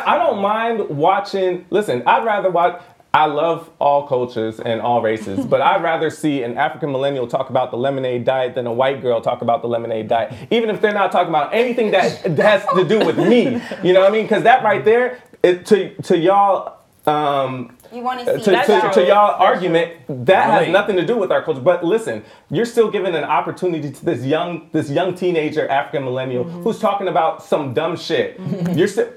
I don't mind watching. Listen, I'd rather watch. I love all cultures and all races, but I'd rather see an African millennial talk about the lemonade diet than a white girl talk about the lemonade diet, even if they're not talking about anything that has to do with me. You know what I mean? Because that right there, to y'all. You want to see to y'all argument that has nothing to do with our culture. But listen, you're still giving an opportunity to this young teenager African millennial who's talking about some dumb shit.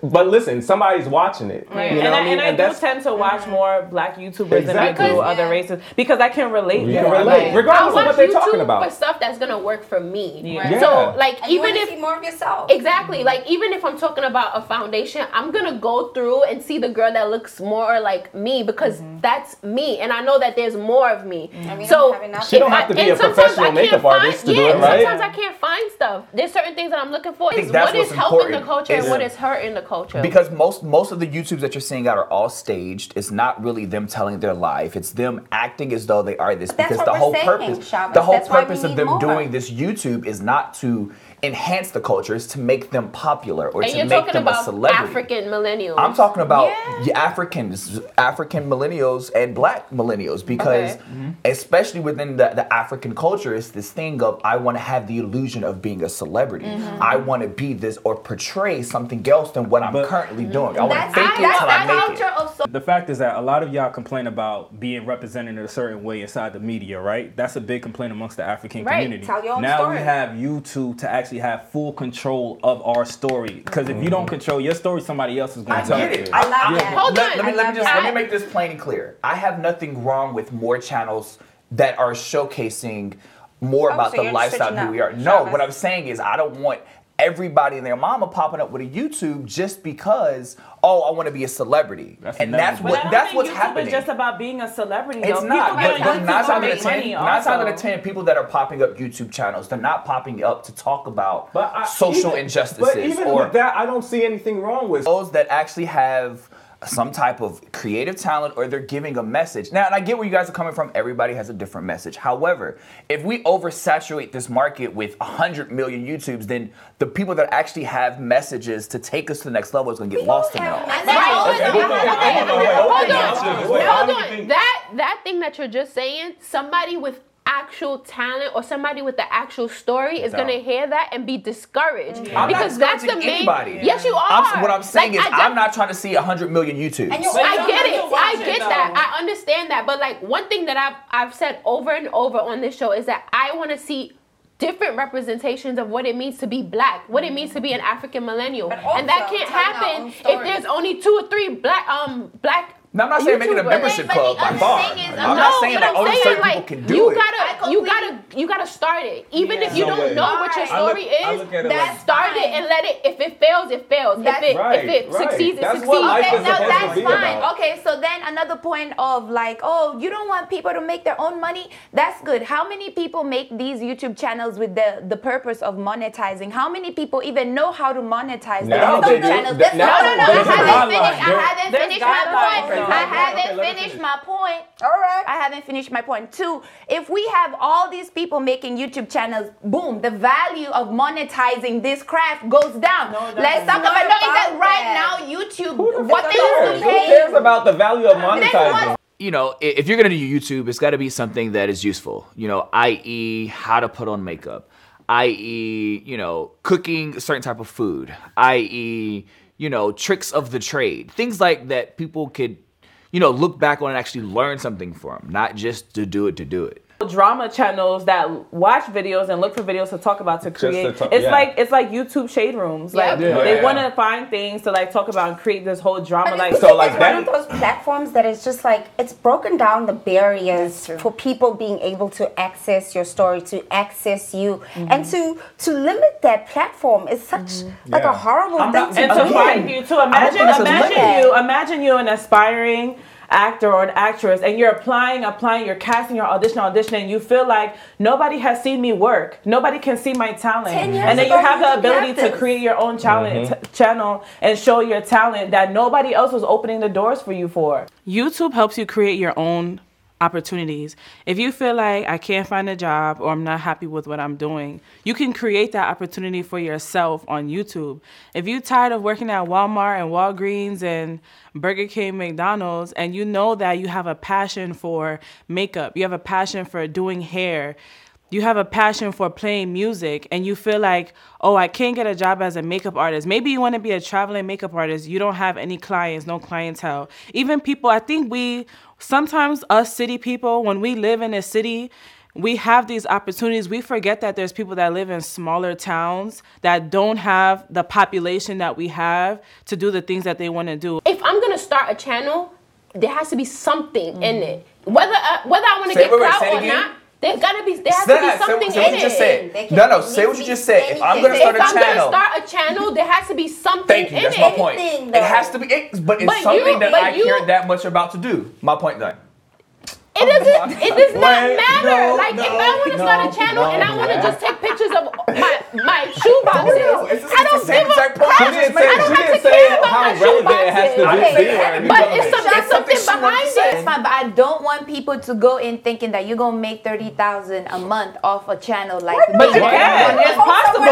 But listen, somebody's watching it. Right. You know what I mean? I do tend to watch more black YouTubers than I do other races because I can relate. You can relate, regardless of what they're talking about. For stuff that's gonna work for me. Yeah. Yeah. So like and even you if see more of yourself. Exactly. Like even if I'm talking about a foundation, I'm gonna go through and see the girl that looks more like me because that's me, and I know that there's more of me. So she don't have to be a professional makeup artist to do it, right? Sometimes I can't find stuff. There's certain things that I'm looking for. think that's What is what's helping the important culture is- and what is hurting the culture? Because most of the YouTubes that you're seeing out are all staged. It's not really them telling their life. It's them acting as though they are this. But that's Because what the whole we're saying, purpose, Chavez. the whole That's why we purpose of need them more. doing this YouTube is not to enhance the culture. It's to make them popular or and to you're make talking them a about celebrity. African millennials. I'm talking about African millennials and black millennials because especially within the African culture, it's this thing of I want to have the illusion of being a celebrity. I want to be this or portray something else than what I'm currently doing. I want to fake it until I make it. The fact is that a lot of y'all complain about being represented in a certain way inside the media, right? That's a big complaint amongst the African community. Tell your own now story. we have YouTube to actually have full control of our story. Because if you don't control your story, somebody else is going to tell Get it. it. I love that. Hold on. Let me make this plain and clear. I have nothing wrong with more channels that are showcasing more about so the you're lifestyle switching who we up. are. No, Chavez. what I'm saying is I don't want everybody and their mama popping up with a YouTube just because I want to be a celebrity. That's and that's inevitable. what But I don't that's think what's YouTube happening. is just about being a celebrity. It's though. not. People get But on 9 YouTube times out to of make 10, money 9 times out of also. 10, people that are popping up YouTube channels, they're not popping up to talk about social But injustices even or with that, I don't see anything wrong with those that actually have some type of creative talent or they're giving a message. Now, and I get where you guys are coming from. Everybody has a different message. However, if we oversaturate this market with 100 million YouTubes, then the people that actually have messages to take us to the next level is going to get lost in it all. Hold on. That thing that you're just saying, somebody with actual talent or somebody with the actual story is gonna hear that and be discouraged I'm because not that's the main. anybody. Yes, you are. What I'm saying Like, is I'm not trying to see 100 million YouTubes. And you're I get it. watch I it, get though. that. I understand that. But like one thing that I've said over and over on this show is that I want to see different representations of what it means to be black, what it means to be an African millennial, But and that also can't telling our happen own if stories. there's only 2 or 3 black. Now, I'm not saying making a YouTubers. membership But club the by other far. thing is, I'm not saying that but only I'm certain saying, people can do you it. you gotta start it. Even if you No don't way. know what your I look- story I is, look at it then like- start it and let it. If it fails, it fails. If it Right. succeeds, it That's succeeds. what life Okay, is now supposed that's to be fine. about. Okay, so then another point of like, you don't want people to make their own money. That's good. How many people make these YouTube channels with the purpose of monetizing? How many people even know how to monetize their Now they YouTube do. channels? Now- No, there's I haven't finished. guidelines. I haven't There's finished my guidelines. point. Okay, I haven't let her finished finish. my point. All right. I haven't finished my point. 2, if we have all these people making YouTube channels, boom, the value of monetizing this craft goes down. Let's talk about that right now. YouTube, what they used to Who pay. cares about the value of monetizing? You know, if you're gonna do YouTube, it's got to be something that is useful. You know, i.e., how to put on makeup, i.e., you know, cooking a certain type of food, i.e., you know, tricks of the trade, things like that. People could, you know, look back on and actually learn something from, not just to do it to do it. Drama channels that watch videos and look for videos to talk about to create. It's like YouTube shade rooms. Like they want to find things to like talk about and create this whole drama. Like So like one of those platforms that is just like it's broken down the barriers for people being able to access your story, to access you, and to limit that platform is such like a horrible thing and to find you. To imagine you an aspiring actor or an actress and you're applying, you're casting, you're auditioning, and you feel like nobody has seen me work. Nobody can see my talent. And then you have the ability to create your own channel and show your talent that nobody else was opening the doors for you for. YouTube helps you create your own opportunities. If you feel like I can't find a job or I'm not happy with what I'm doing, you can create that opportunity for yourself on YouTube. If you're tired of working at Walmart and Walgreens and Burger King, McDonald's, and you know that you have a passion for makeup, you have a passion for doing hair, you have a passion for playing music, and you feel like, oh, I can't get a job as a makeup artist. Maybe you want to be a traveling makeup artist. You don't have any clients, no clientele. Even people, I think sometimes us city people, when we live in a city, we have these opportunities. We forget that there's people that live in smaller towns that don't have the population that we have to do the things that they want to do. If I'm going to start a channel, there has to be something in it. Whether I want to get clout or not. There has to be something in it. Say what you just said. If I'm gonna start a channel, there has to be something. Thank you. That's my point. It has to be, but it's something that I care that much about to do. My point done. It does not matter. If I want to start a channel and I want to just take pictures of my shoe boxes, I don't give a crap. I don't have to care about my shoe boxes. But it's something behind it. It's fine, but I don't want people to go in thinking that you're gonna make $30,000 a month off a channel like me. But you can. It's possible.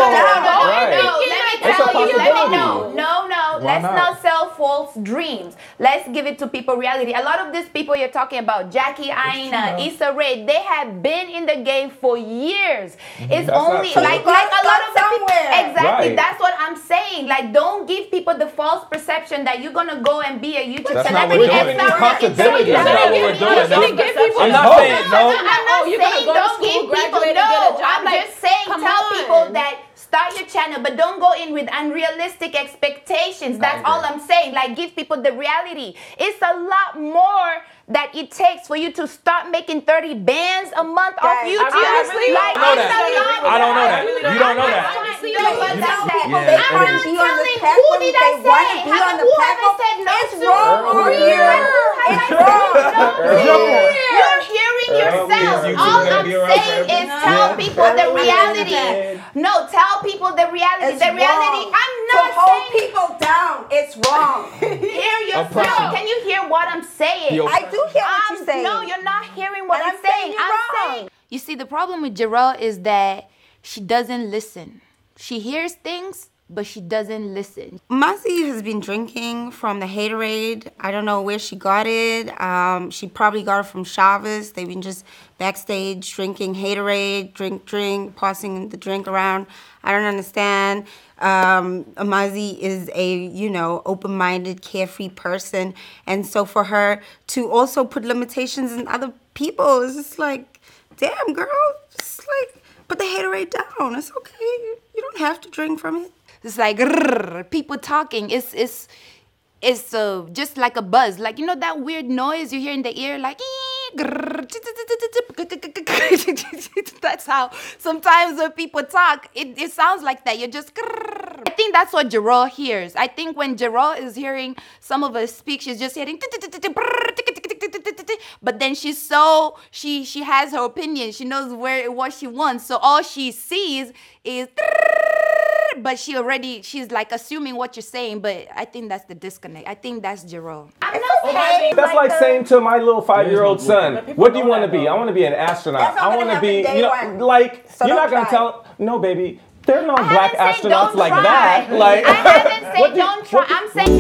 No. Let's not sell false dreams. Let's give it to people reality. A lot of these people you're talking about, Jackie Aina, Issa Rae, they have been in the game for years. It's only like a lot of the people. Exactly. Right. That's what I'm saying. Like, don't give people the false perception that you're gonna go and be a YouTube celebrity and start making $30,000. That's not what we're doing. I'm not saying no. I'm not saying don't give people no. I'm just saying tell people that start your channel, but don't go in with unrealistic expectations. That's all I'm saying. Like, give people the reality. It's a lot more that it takes for you to start making 30 bands a month off YouTube. Honestly, I don't know that. You don't know that. I'm not telling who did I say? Whoever said no, it's wrong. You're hearing yourself. All I'm saying is tell people the reality. No, tell people the reality. The reality. I'm not saying hold people down. It's wrong. Hear yourself. Can you hear what I'm saying? I do hear what you're saying. No, you're not hearing what I'm saying. I'm saying. You see, the problem with Jarrell is that she doesn't listen. She hears things, but she doesn't listen. Mazi has been drinking from the Haterade. I don't know where she got it. She probably got it from Chavez. They've been just backstage drinking Haterade, drink, passing the drink around. I don't understand. Mazi is a, open-minded, carefree person. And so for her to also put limitations in other people is just like, damn, girl, just like, put the Haterade down. It's okay. You don't have to drink from it. It's like people talking. It's just like a buzz. Like, that weird noise you hear in the ear, like that's how sometimes when people talk, it sounds like that. You're just I think that's what Jarrell hears. I think when Jarrell is hearing some of us speak, she's just hearing but then she has her opinion. She knows what she wants. So all she sees is but she's like assuming what you're saying, but I think that's the disconnect. I think that's Jarrell. I'm not saying that's like saying to my little 5-year-old son, what do you want to be? I want to be an astronaut. I want to be, so you're not going to tell, no, baby, there are no black astronauts like that. Like, I haven't said don't try. I'm saying